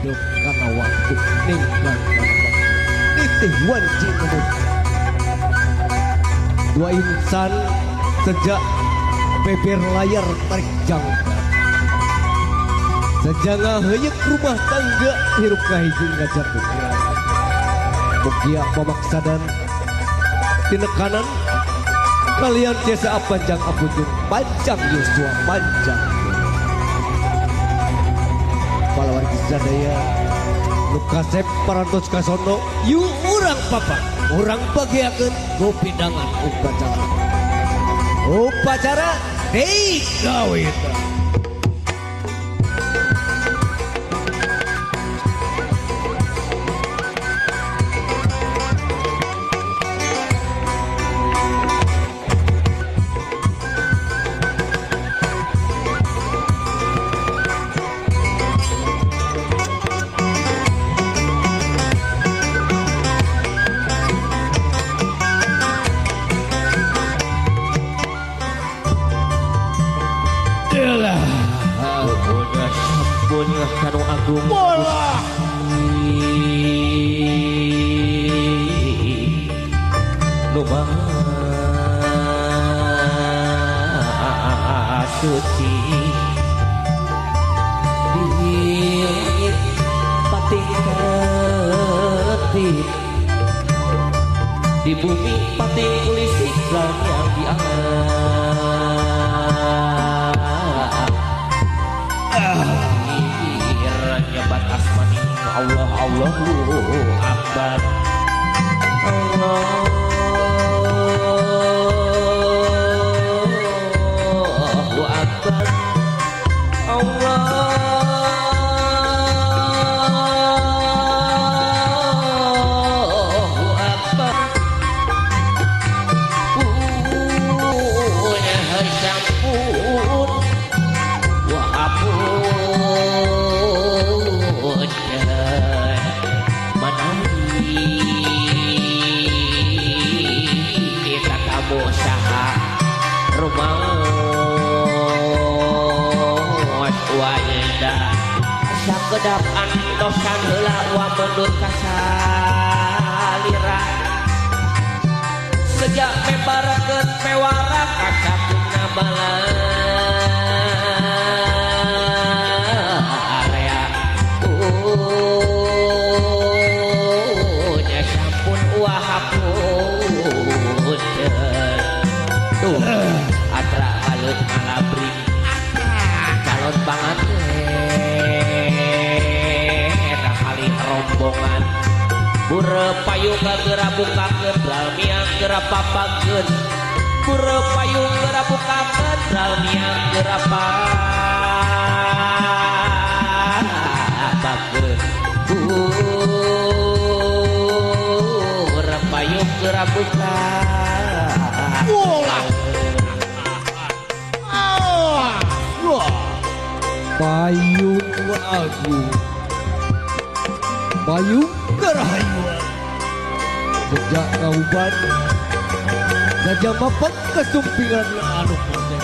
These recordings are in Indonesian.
hidup karena waktu ninggal nitih wanci umum. Dua insan sejak beber layar tarik jangka sejangah heyek rumah tangga hirup kahiji ngajak pikiran mukia memaksa dan tinekanan kalian tiasa panjang abujung panjang Yosua panjang pahlawan Sadaya Lukasep parantos kasono yu urang papa urang bagiakeun gopidangan upacara digawita. Kanu agung bola lupa suci di pating ketip di bumi pating kulisik yang di nyebat asmani Allah Allahu Akbar Allahu Akbar Allahu Akbar sampun wa apun manami kita kamu saha rumaos wajda sakedap antosan heula wa mundur kasalira sejak membarakeun mewara kasapuna area nya sampun wahapun tuh atra halut malabri calon banget eta kali rombongan bure payung geura bukakeun dalmiang geura papakeun bure payung geura bukakeun dalmiang geura papakeun bure payung geura bukakeun payung agung payung kerahayuan sejak kauban saja mapak kesumpingan anu poten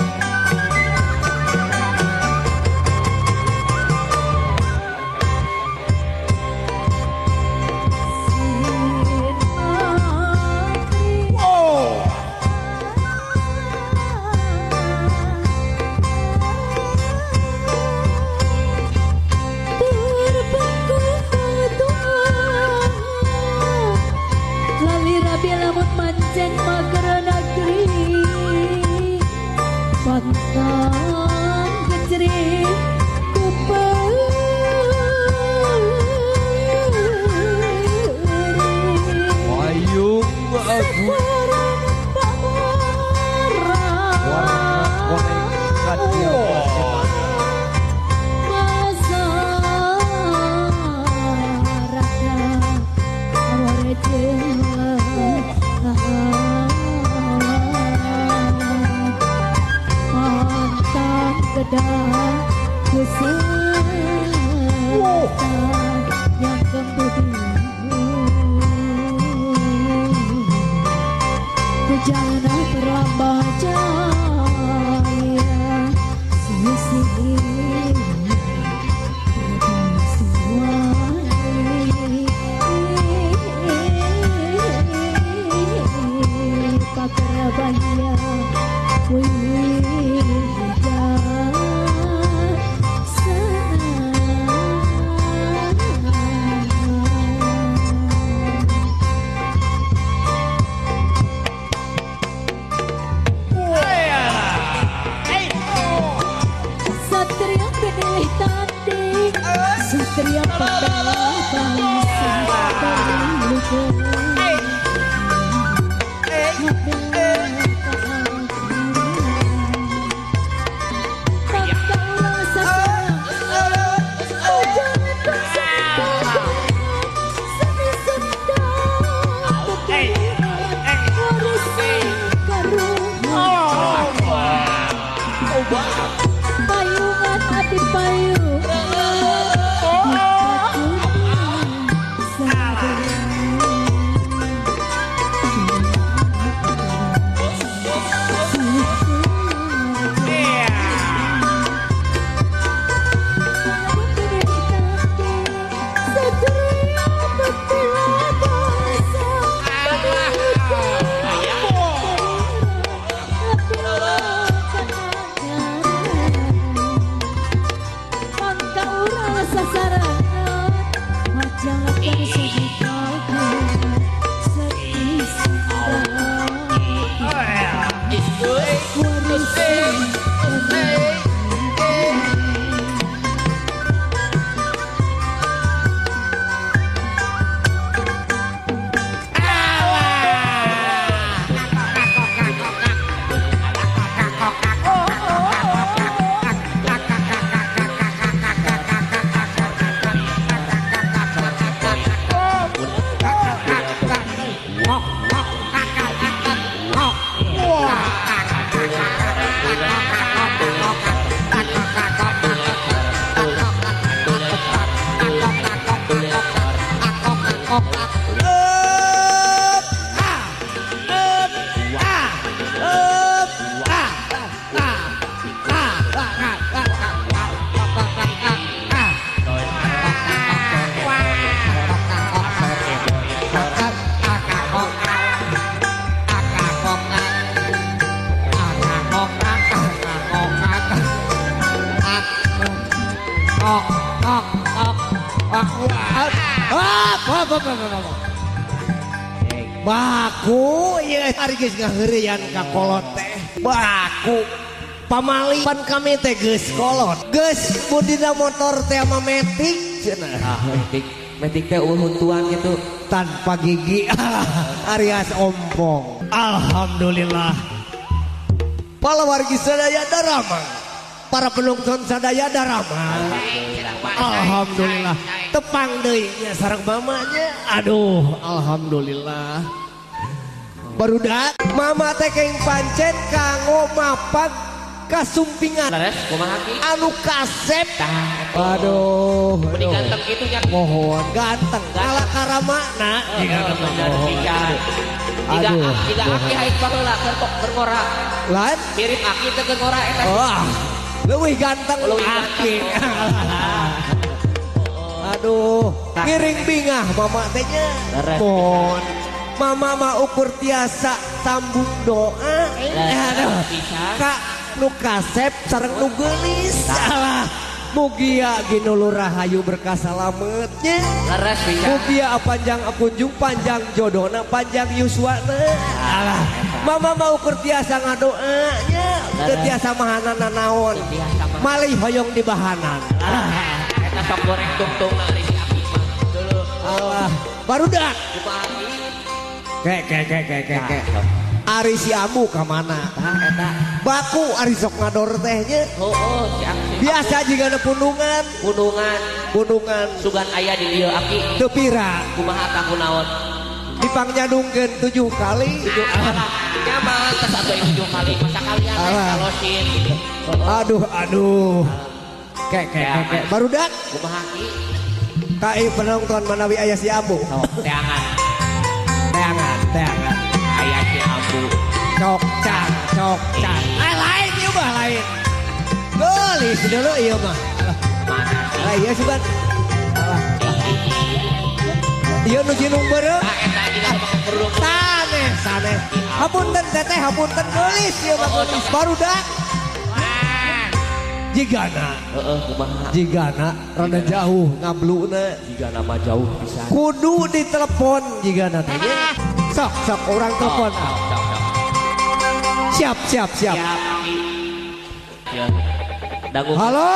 Satria pembela bangsa terluka. Payungan hati payung baku ieu ari geus ngaheureyan ka kolot teh baku pamali pan kami teh geus kolot geus budina motor teh mah metik cenah metik teh huntuan gitu tanpa gigi Arias ompong. Alhamdulillah para wargi sadaya daramang, para penonton sadaya daramang. Alhamdulillah tepang deui nya sareng mamanya. Aduh alhamdulillah barudak mama teh keng pancen kanggo mapag kasumpingan laras kumaha ki anu kasep. Aduh mending ganteng kitu nya mohon ganteng ala karamana jika aki haik baheula keur ngora lain mirip aki teh keur ngora eta wah leuwih ganteng aki. Aduh kiring bingah mama teh nya mohon mama mah ukur tiasa sambung doa aduh kak nu kasep sareng nu geulis salah mugia ginulu rahayu berkah salametnya mugia panjang akunjung panjang jodohna panjang yuswana alah mama mau ukur tiasa ngadoanya teu tiasa mahanan naon malih hoyong di bahanan eta sok goreng tungtung ari si aki mah dulu alah barudak Kek. Ari si Amu ka mana? Eta baku ari sok ngador tehnya. Siap. Biasa jigana pundungan. Pundungan sugan aya di dieu aki. Teu pira. Kumaha tah kunaon? Dipangnyadungkeun 7 kali. 7 kali. Nyaman tes atuh 7 kali. Masa kalian kalosin gitu. Aduh. Kek. Barudak. Kumaha ki? Kai penonton manawi aya si Amu. Teangan. Aya si Amu. Cok can. Lain ieu mah lain. Geulis deuleu ieu mah. Mana sih? Lah iya sugan. Ieu nu jinung beureum. Eta juga kerudung. Sanes. Hapunten teteh, hapunten geulis ieu mah geulis barudak. Jigana. Kumaha? Jigana rada jauh ngabluna. Jigana mah jauh pisan. Kudu ditelepon jigana teh. Sok orang telepon. Siap. Ya. Dangu. Halo.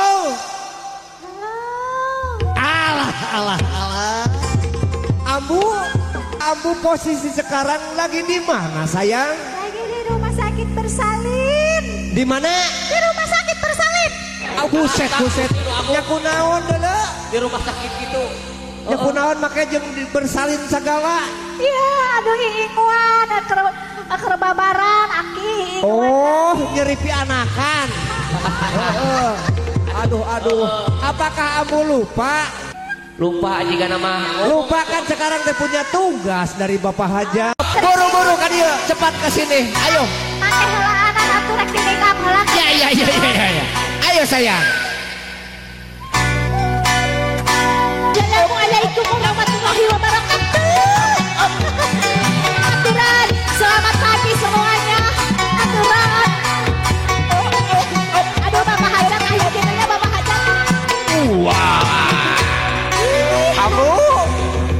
alah. Ambu posisi sekarang lagi di mana sayang? Lagi di rumah sakit bersalin. Di mana? Di rumah sakit bersalin. Buset. Ya kunaon dulu. Di rumah sakit gitu. Ya kunaon make jeung bersalin segala. Iya, aduh hiinguan, babaran, aki. Oh, nyeri pianakan. Heeh. Aduh. Apakah Ambu lupa? Lupa jika nama. Lupa kan sekarang teh punya tugas dari Bapak Haja. Buru-buru kan dia, cepat ke sini. Ayo. Mana heula anak atuh rek diningap heula. Ya. Ayo sayang. Assalamualaikum warahmatullahi wabarakatuh. Aturan, selamat pagi semuanya. Aturan. Aduh Bapak Hajat, ayo gitu ya Bapak Hajat.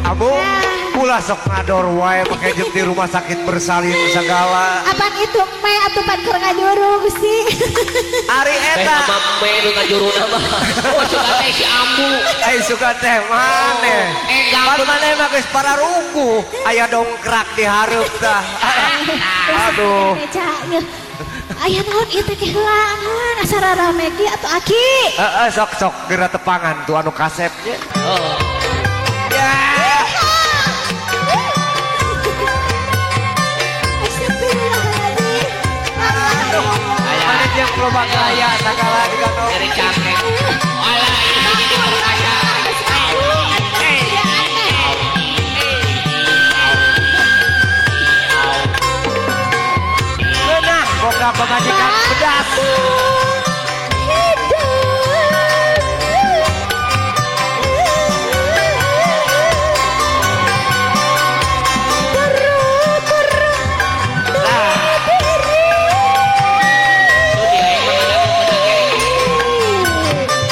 Abu, pula sok ngador wae pakai jem di rumah sakit bersalin segala. Apaan itu me atuh pan keur ngajurung sih. Ari eta. Nama me nu ngajuru nama. Oh suka teh si Ambu. Suka teh maneh. Pan maneh mah geus pararuku. Aya dongkrak di hareup tah. Aduh. Aya naon ieu teh kehelaan asarara Megi atau Aki? Sok geura tepangan tuh anu kasep. Oh. Ya. Mana dia loba gaya segala digantong. Dari cangkeng. Alah ini di aja. Benar, boga pemajikan pedas.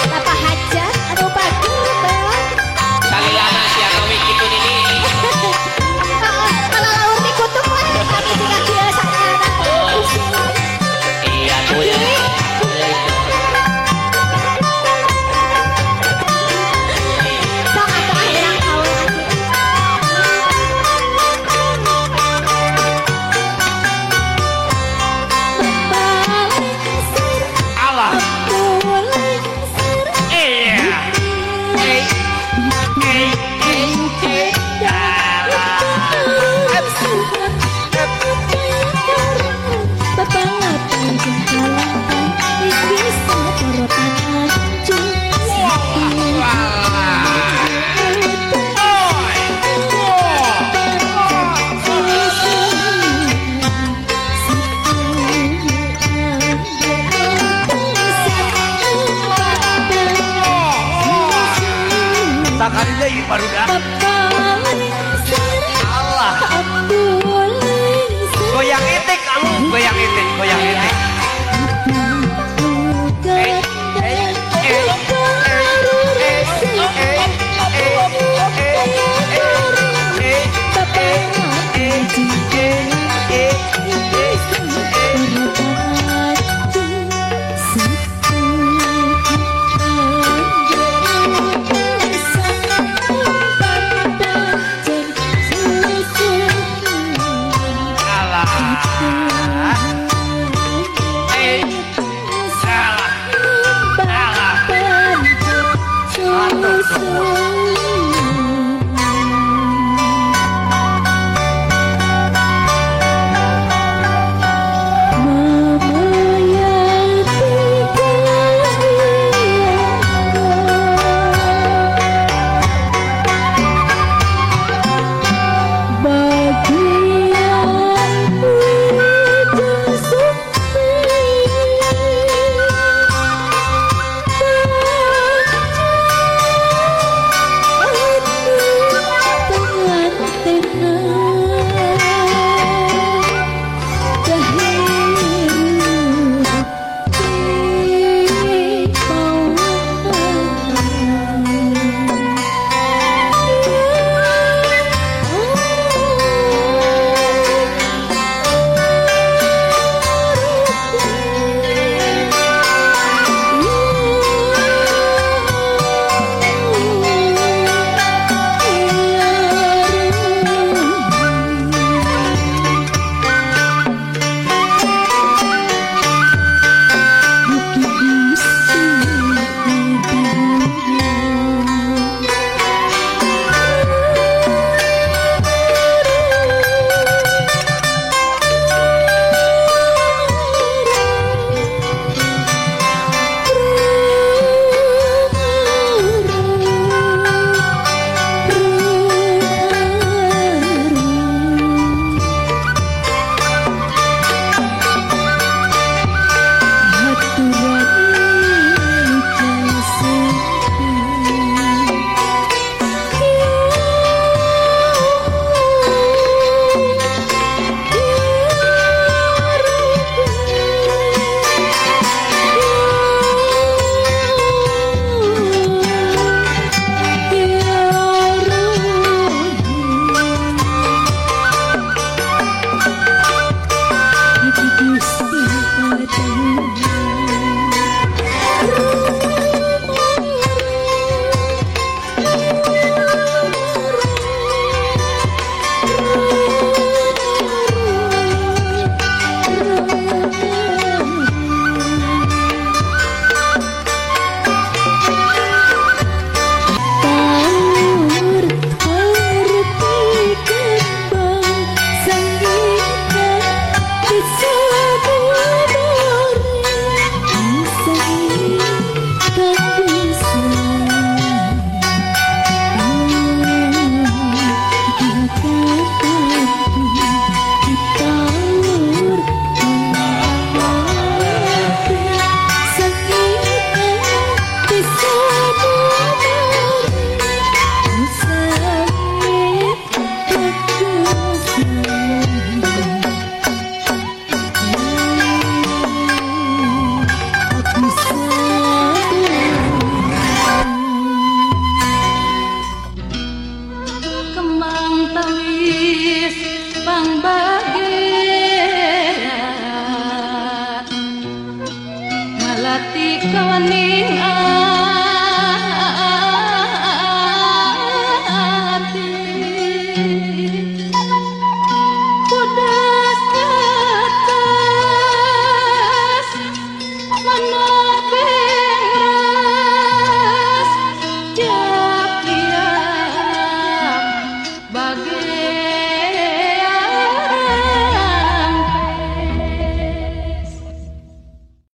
Bapak Hajat, aduh bagus banget. Salilana si Anawi kitu nini. Kalau laur dikutuk lah, kami juga biasanya Iya tuh ya. sok atau akhirnya kau Allah. Takarinya ini baru dah. Allah. Goyang itik kamu, goyang itik.